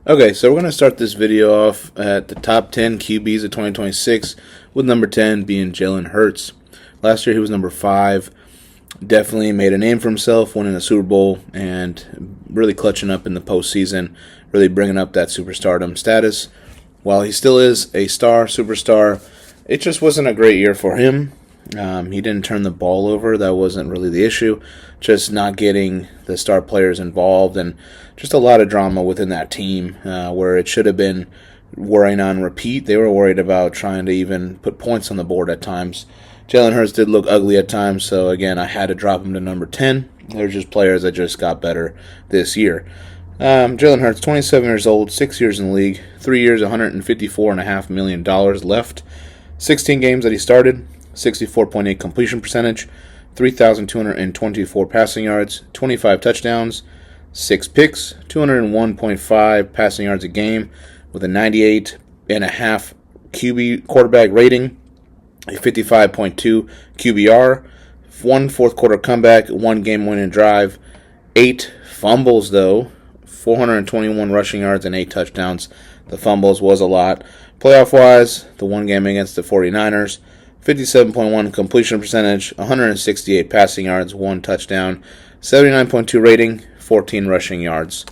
Okay, so we're going to start this video off at the top 10 QBs of 2026, with number 10 being Jalen Hurts. Last year he was number 5. Definitely made a name for himself, winning a Super Bowl, and really clutching up in the postseason, really bringing up that superstardom status. While he still is a superstar, it just wasn't a great year for him. He didn't turn the ball over. That wasn't really the issue. Just not getting the star players involved, and just a lot of drama within that team where it should have been worrying on repeat. They were worried about trying to even put points on the board at times. Jalen Hurts did look ugly at times, so again, I had to drop him to number 10. They're just players that just got better this year. Jalen Hurts, 27 years old, 6 years in the league, 3 years, $154.5 million left. 16 games that he started, 64.8 completion percentage, 3,224 passing yards, 25 touchdowns, 6 picks, 201.5 passing yards a game, with a 98.5 QB quarterback rating, a 55.2 QBR, 1 fourth quarter comeback, 1 game winning drive, 8 fumbles though, 421 rushing yards and 8 touchdowns. The fumbles was a lot. Playoff-wise, the 1 game against the 49ers, 57.1 completion percentage, 168 passing yards, 1 touchdown, 79.2 rating, 14 rushing yards.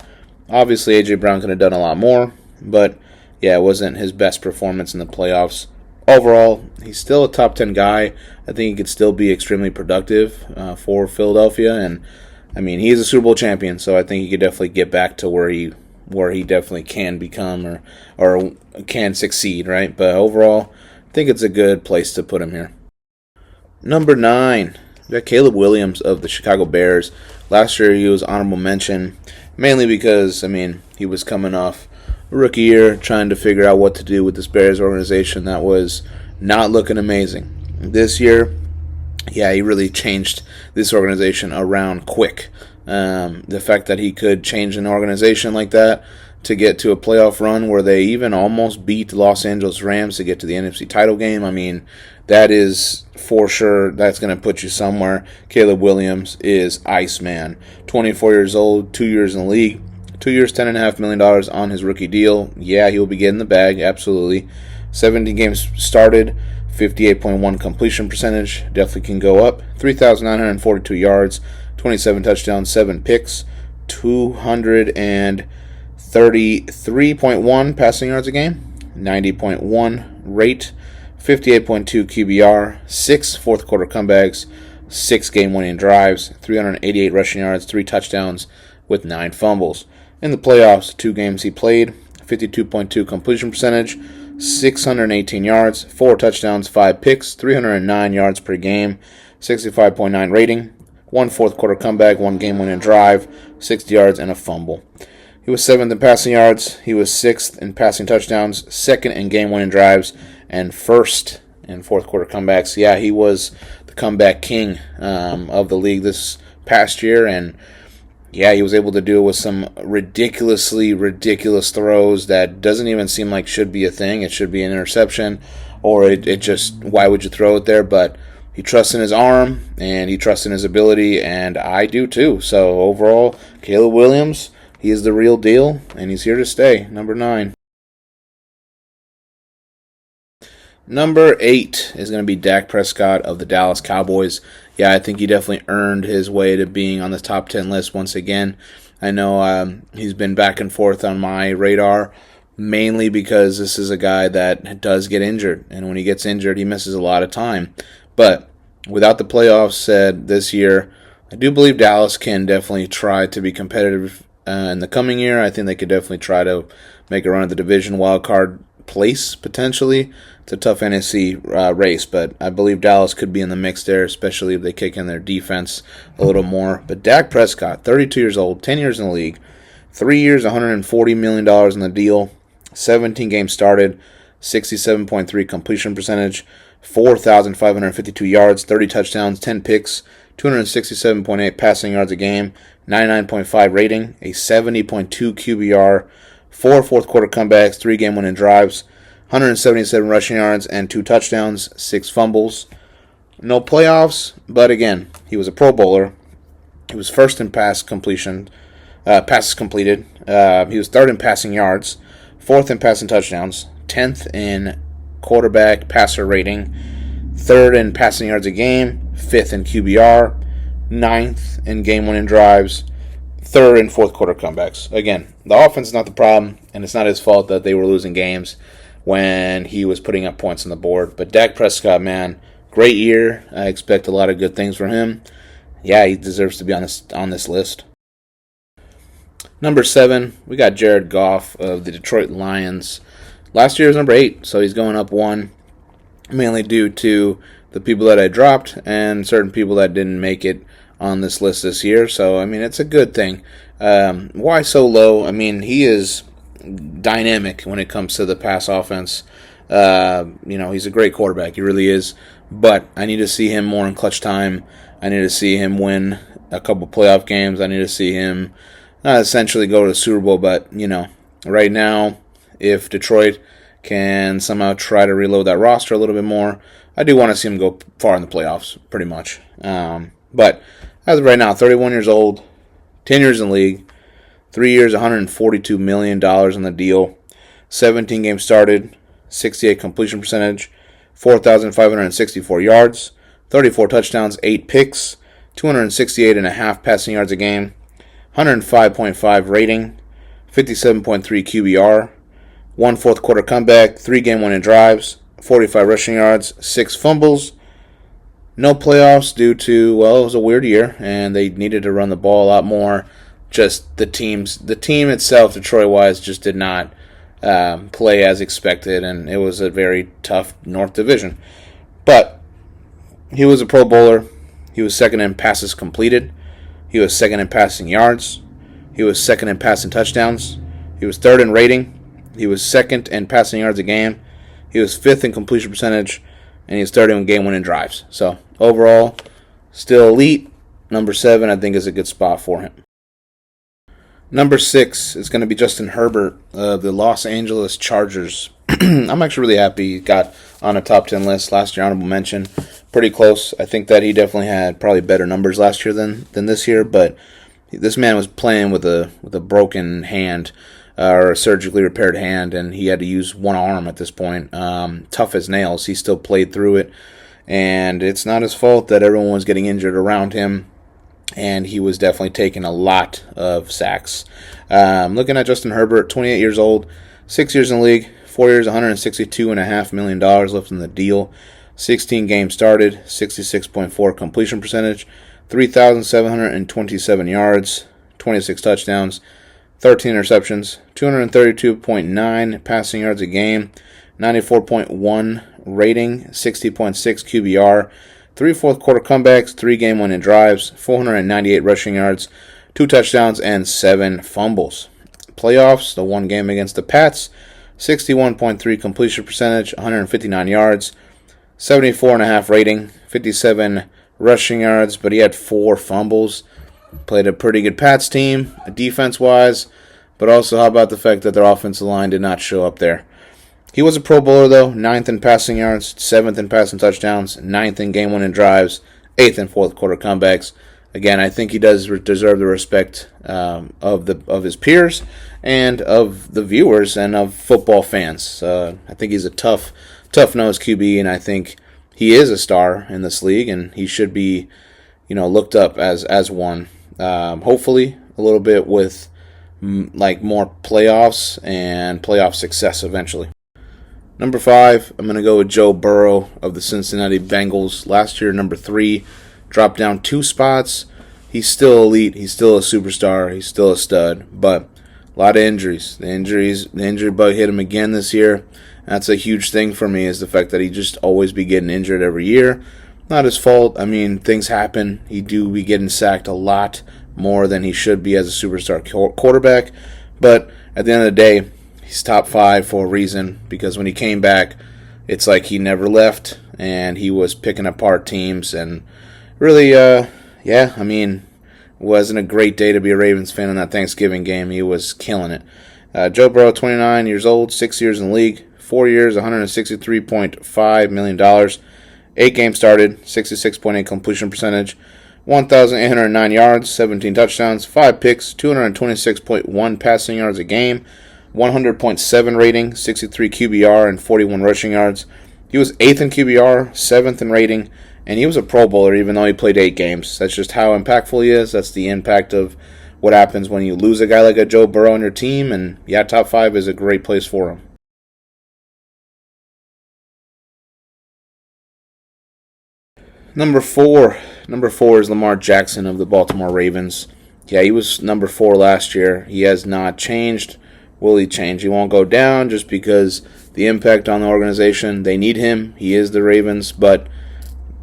Obviously, A.J. Brown could have done a lot more, but yeah, it wasn't his best performance in the playoffs. Overall, he's still a top 10 guy. I think he could still be extremely productive for Philadelphia, and I mean, he's a Super Bowl champion, so I think he could definitely get back to where he definitely can become or can succeed, right? But overall, I think it's a good place to put him here. Number 9, we got Caleb Williams of the Chicago Bears. Last year he was honorable mention, mainly because, I mean, he was coming off a rookie year, trying to figure out what to do with this Bears organization that was not looking amazing. This year, yeah, he really changed this organization around quick. The fact that he could change an organization like that to get to a playoff run where they even almost beat the Los Angeles Rams to get to the NFC title game, I mean, that is for sure, that's going to put you somewhere. Caleb Williams is Iceman. 24 years old, 2 years in the league, 2 years, $10.5 million on his rookie deal. Yeah, he'll be getting the bag, absolutely. 17 games started, 58.1 completion percentage, definitely can go up. 3,942 yards, 27 touchdowns, 7 picks, 233.1 passing yards a game, 90.1 rate, 58.2 QBR, 6 fourth quarter comebacks, 6 game winning drives, 388 rushing yards, 3 touchdowns with 9 fumbles. In the playoffs, 2 games he played, 52.2 completion percentage, 618 yards, 4 touchdowns, 5 picks, 309 yards per game, 65.9 rating, 1 fourth quarter comeback, 1 game winning drive, 60 yards, and a fumble. He was 7th in passing yards, he was 6th in passing touchdowns, 2nd in game winning drives, and 1st in fourth quarter comebacks. Yeah, he was the comeback king of the league this past year, and yeah, he was able to do it with some ridiculously ridiculous throws that doesn't even seem like should be a thing. It should be an interception, or it just, why would you throw it there? But he trusts in his arm, and he trusts in his ability, and I do too. So overall, Caleb Williams, he is the real deal, and he's here to stay. Number 9. Number 8 is going to be Dak Prescott of the Dallas Cowboys. Yeah, I think he definitely earned his way to being on the top 10 list once again. I know he's been back and forth on my radar, mainly because this is a guy that does get injured, and when he gets injured, he misses a lot of time. But without the playoffs said this year, I do believe Dallas can definitely try to be competitive in the coming year. I think they could definitely try to make a run at the division wildcard place, potentially. It's a tough NFC race, but I believe Dallas could be in the mix there, especially if they kick in their defense a little more. But Dak Prescott, 32 years old, 10 years in the league, 3 years, $140 million in the deal, 17 games started, 67.3 completion percentage, 4,552 yards, 30 touchdowns, 10 picks, 267.8 passing yards a game, 99.5 rating, a 70.2 QBR, 4 fourth quarter comebacks, 3 game winning drives, 177 rushing yards and 2 touchdowns, 6 fumbles. No playoffs, but again, he was a Pro Bowler. He was first in pass completion passes completed. He was third in passing yards, fourth in passing touchdowns, 10th in quarterback passer rating, third in passing yards a game, fifth in QBR, ninth in game-winning drives, third and fourth quarter comebacks. Again, the offense is not the problem, and it's not his fault that they were losing games when he was putting up points on the board. But Dak Prescott, man, great year. I expect a lot of good things from him. Yeah, he deserves to be on this list. Number 7, we got Jared Goff of the Detroit Lions. Last year was number 8, so he's going up 1, mainly due to the people that I dropped and certain people that didn't make it on this list this year. So, I mean, it's a good thing. Why so low? I mean, he is dynamic when it comes to the pass offense. He's a great quarterback. He really is. But I need to see him more in clutch time. I need to see him win a couple playoff games. I need to see him not essentially go to the Super Bowl, but, right now, if Detroit can somehow try to reload that roster a little bit more, I do want to see him go far in the playoffs, pretty much. But as of right now, 31 years old, 10 years in the league, 3 years, $142 million on the deal, 17 games started, 68 completion percentage, 4,564 yards, 34 touchdowns, 8 picks, 268.5 passing yards a game, 105.5 rating, 57.3 QBR, 1 fourth quarter comeback, 3 game-winning drives, 45 rushing yards, 6 fumbles. No playoffs due to, it was a weird year, and they needed to run the ball a lot more. Just the team itself, Detroit-wise, just did not play as expected, and it was a very tough North Division. But he was a Pro Bowler. He was second in passes completed. He was second in passing yards. He was second in passing touchdowns. He was third in rating. He was second in passing yards a game. He was fifth in completion percentage. And he was third in game-winning drives. So, overall, still elite. Number 7, I think, is a good spot for him. Number 6 is going to be Justin Herbert of the Los Angeles Chargers. I'm actually really happy he got on a top 10 list last year, honorable mention. Pretty close. I think that he definitely had probably better numbers last year than this year, but this man was playing with a broken hand or a surgically repaired hand, and he had to use one arm at this point. Tough as nails. He still played through it, and it's not his fault that everyone was getting injured around him, and he was definitely taking a lot of sacks. Looking at Justin Herbert, 28 years old, 6 years in the league, 4 years, $162.5 million left in the deal, 16 games started, 66.4 completion percentage, 3,727 yards, 26 touchdowns, 13 interceptions, 232.9 passing yards a game, 94.1 rating, 60.6 QBR, 3 fourth quarter comebacks, 3 game-winning drives, 498 rushing yards, 2 touchdowns, and 7 fumbles. Playoffs, the one game against the Pats, 61.3 completion percentage, 159 yards, 74.5 rating, 57 rushing yards, but he had 4 fumbles. Played a pretty good Pats team, defense-wise, but also how about the fact that their offensive line did not show up there. He was a Pro Bowler, though, 9th in passing yards, 7th in passing touchdowns, 9th in game-winning drives, 8th in fourth quarter comebacks. Again, I think he does deserve the respect of his peers and of the viewers and of football fans. I think he's a tough-nosed QB, and I think he is a star in this league, and he should be, looked up as one. Hopefully, a little bit with more playoffs and playoff success eventually. Number 5, I'm going to go with Joe Burrow of the Cincinnati Bengals. Last year, number 3, dropped down 2 spots. He's still elite. He's still a superstar. He's still a stud. But a lot of injuries. The injury bug hit him again this year. That's a huge thing for me, is the fact that he just always be getting injured every year. Not his fault. I mean, things happen. He do be getting sacked a lot more than he should be as a superstar quarterback. But at the end of the day, he's top 5 for a reason, because when he came back, it's like he never left, and he was picking apart teams. And really, wasn't a great day to be a Ravens fan in that Thanksgiving game. He was killing it. Joe Burrow, 29 years old, 6 years in the league, 4 years, $163.5 million. 8 games started, 66.8 completion percentage, 1,809 yards, 17 touchdowns, 5 picks, 226.1 passing yards a game, 100.7 rating, 63 QBR, and 41 rushing yards. He was 8th in QBR, 7th in rating, and he was a Pro Bowler even though he played 8 games. That's just how impactful he is. That's the impact of what happens when you lose a guy like a Joe Burrow on your team, and yeah, top 5 is a great place for him. Number four is Lamar Jackson of the Baltimore Ravens. Yeah, he was number 4 last year. He has not changed. Will he change? He won't go down just because the impact on the organization, they need him. He is the Ravens, but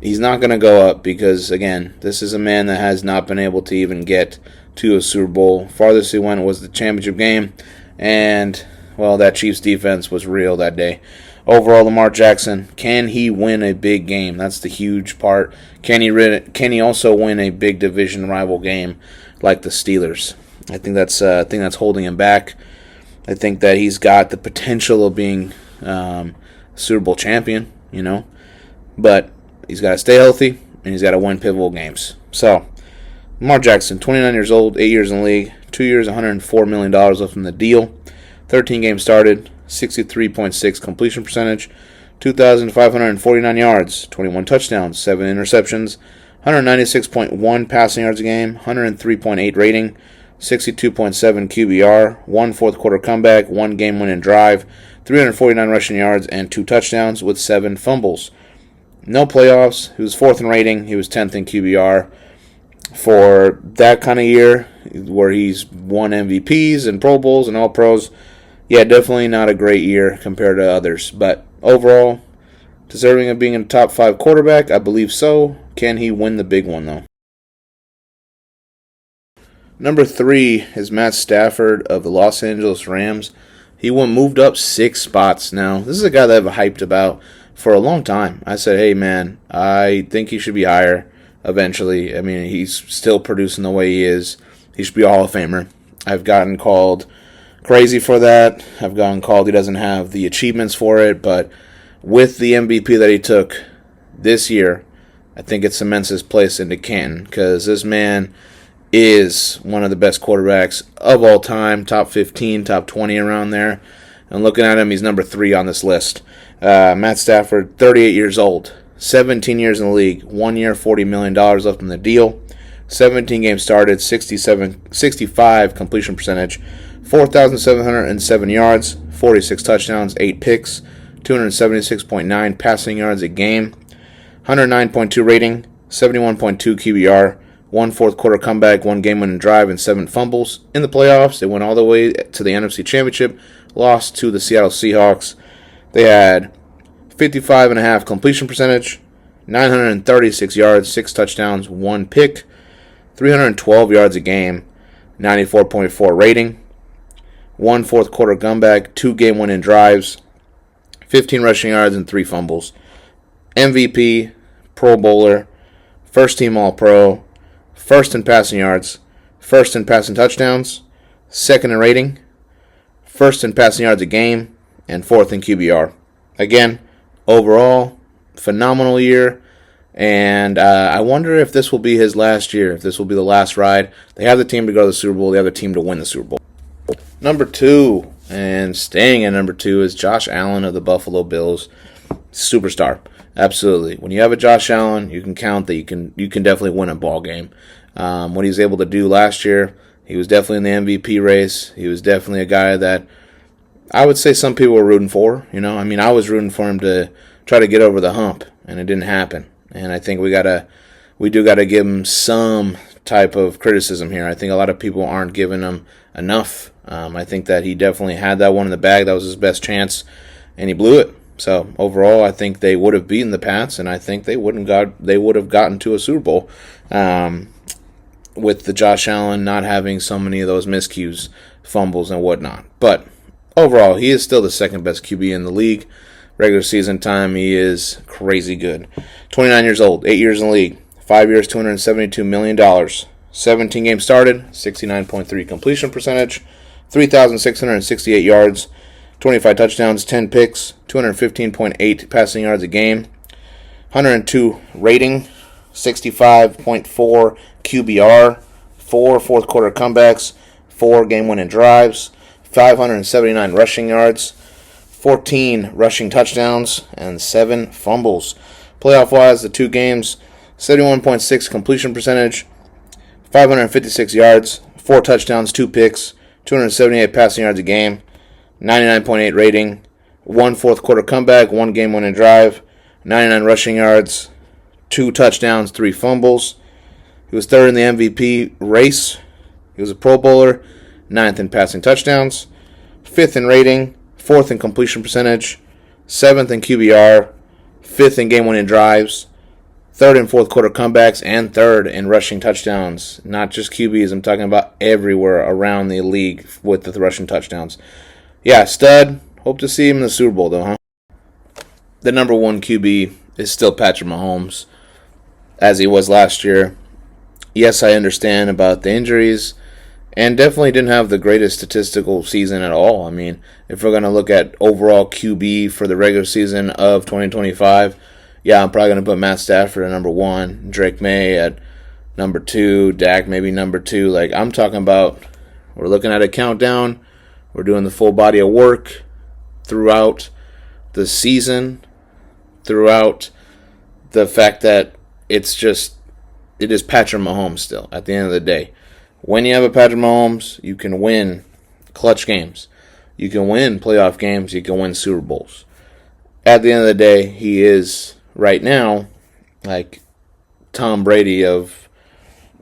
he's not going to go up because, again, this is a man that has not been able to even get to a Super Bowl. Farthest he went was the championship game, and, well, that Chiefs defense was real that day. Overall, Lamar Jackson, can he win a big game? That's the huge part. Can he also win a big division rival game like the Steelers? I think that's holding him back. I think that he's got the potential of being Super Bowl champion, but he's got to stay healthy and he's got to win pivotal games. So, Lamar Jackson, 29 years old, 8 years in the league, 2 years, $104 million left in the deal, 13 games started, 63.6 completion percentage, 2,549 yards, 21 touchdowns, 7 interceptions, 196.1 passing yards a game, 103.8 rating, 62.7 QBR, 1 fourth quarter comeback, 1 game-winning drive, 349 rushing yards, and 2 touchdowns with 7 fumbles. No playoffs. He was 4th in rating. He was 10th in QBR. For that kind of year, where he's won MVPs and Pro Bowls and All-Pros, yeah, definitely not a great year compared to others. But overall, deserving of being a top 5 quarterback, I believe so. Can he win the big one, though? Number 3 is Matt Stafford of the Los Angeles Rams. He moved up 6 spots now. This is a guy that I've hyped about for a long time. I said, hey, man, I think he should be higher eventually. I mean, he's still producing the way he is. He should be a Hall of Famer. I've gotten called crazy for that. I've gotten called he doesn't have the achievements for it. But with the MVP that he took this year, I think it cements his place into Canton because this man is one of the best quarterbacks of all time, top 15, top 20 around there. And looking at him, he's number 3 on this list. Matt Stafford, 38 years old, 17 years in the league, 1 year, $40 million left in the deal, 17 games started, 65 completion percentage, 4,707 yards, 46 touchdowns, 8 picks, 276.9 passing yards a game, 109.2 rating, 71.2 QBR, 1 fourth quarter comeback, 1 game-winning drive, and 7 fumbles. In the playoffs, they went all the way to the NFC Championship, lost to the Seattle Seahawks. They had 55.5 completion percentage, 936 yards, 6 touchdowns, 1 pick, 312 yards a game, 94.4 rating, 1 fourth quarter comeback, 2 game-winning drives, 15 rushing yards, and 3 fumbles. MVP, Pro Bowler, first team All-Pro, first in passing yards, first in passing touchdowns, second in rating, first in passing yards a game, and 4th in QBR. Again, overall, phenomenal year. And I wonder if this will be his last year, if this will be the last ride. They have the team to go to the Super Bowl. They have the team to win the Super Bowl. Number 2, and staying at number 2, is Josh Allen of the Buffalo Bills. Superstar. Absolutely. When you have a Josh Allen, you can count that you can definitely win a ball game. What he was able to do last year, he was definitely in the MVP race. He was definitely a guy that I would say some people were rooting for. I mean, I was rooting for him to try to get over the hump, and it didn't happen. And I think we do gotta give him some type of criticism here. I think a lot of people aren't giving him enough. I think that he definitely had that one in the bag. That was his best chance, and he blew it. So overall, I think they would have beaten the Pats, and I think they would have gotten to a Super Bowl with the Josh Allen not having so many of those miscues, fumbles, and whatnot. But overall, he is still the second best QB in the league. Regular season time, he is crazy good. 29 years old, 8 years in the league, 5 years, $272 million. 17 games started, 69.3 completion percentage, 3,668 yards, 25 touchdowns, 10 picks, 215.8 passing yards a game, 102 rating, 65.4 QBR, 4 fourth quarter comebacks, 4 game-winning drives, 579 rushing yards, 14 rushing touchdowns, and 7 fumbles. Playoff-wise, the 2 games, 71.6 completion percentage, 556 yards, 4 touchdowns, 2 picks, 278 passing yards a game, 99.8 rating, 1 fourth quarter comeback, 1 game-winning drive, 99 rushing yards, 2 touchdowns, 3 fumbles. He was 3rd in the MVP race. He was a Pro Bowler, 9th in passing touchdowns, 5th in rating, 4th in completion percentage, 7th in QBR, 5th in game-winning drives, 3rd in fourth quarter comebacks, and 3rd in rushing touchdowns. Not just QBs, I'm talking about everywhere around the league with the rushing touchdowns. Yeah, stud. Hope to see him in the Super Bowl, though, huh? The number 1 QB is still Patrick Mahomes, as he was last year. Yes, I understand about the injuries, and definitely didn't have the greatest statistical season at all. I mean, if we're going to look at overall QB for the regular season of 2025, yeah, I'm probably going to put Matt Stafford at number 1, Drake May at number 2, Dak maybe number 2. Like, I'm talking about, we're looking at a countdown. We're doing the full body of work throughout the season, throughout the fact that it is Patrick Mahomes still at the end of the day. When you have a Patrick Mahomes, you can win clutch games. You can win playoff games. You can win Super Bowls. At the end of the day, he is right now like Tom Brady of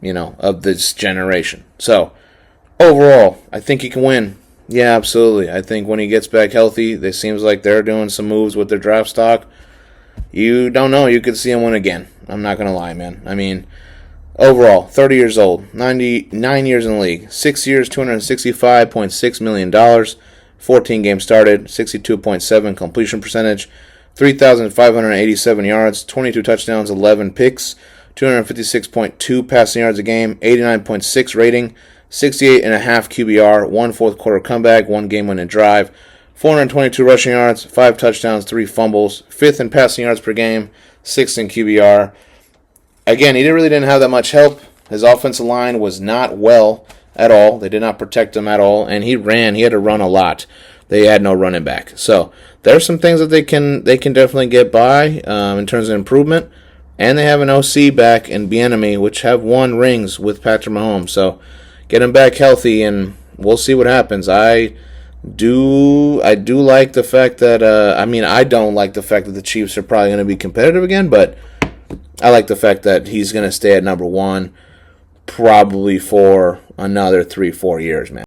this generation. So overall, I think he can win. Yeah, absolutely. I think when he gets back healthy, it seems like they're doing some moves with their draft stock. You don't know. You could see him win again. I'm not going to lie, man. I mean, overall, 30 years old, 99 years in the league, 6 years, $265.6 million, 14 games started, 62.7 completion percentage, 3,587 yards, 22 touchdowns, 11 picks, 256.2 passing yards a game, 89.6 rating, 68.5 QBR, 1 fourth quarter comeback, 1 game-winning drive, 422 rushing yards, 5 touchdowns, 3 fumbles, 5th in passing yards per game, 6th in QBR. Again, he really didn't have that much help. His offensive line was not well at all. They did not protect him at all, and he had to run a lot. They had no running back. So there's some things that they can definitely get by in terms of improvement. And they have an OC back in Bieniemy, which have won rings with Patrick Mahomes. So get him back healthy, and we'll see what happens. I do like the fact that I don't like the fact that the Chiefs are probably going to be competitive again, but I like the fact that he's going to stay at number 1 probably for another 3-4 years, man.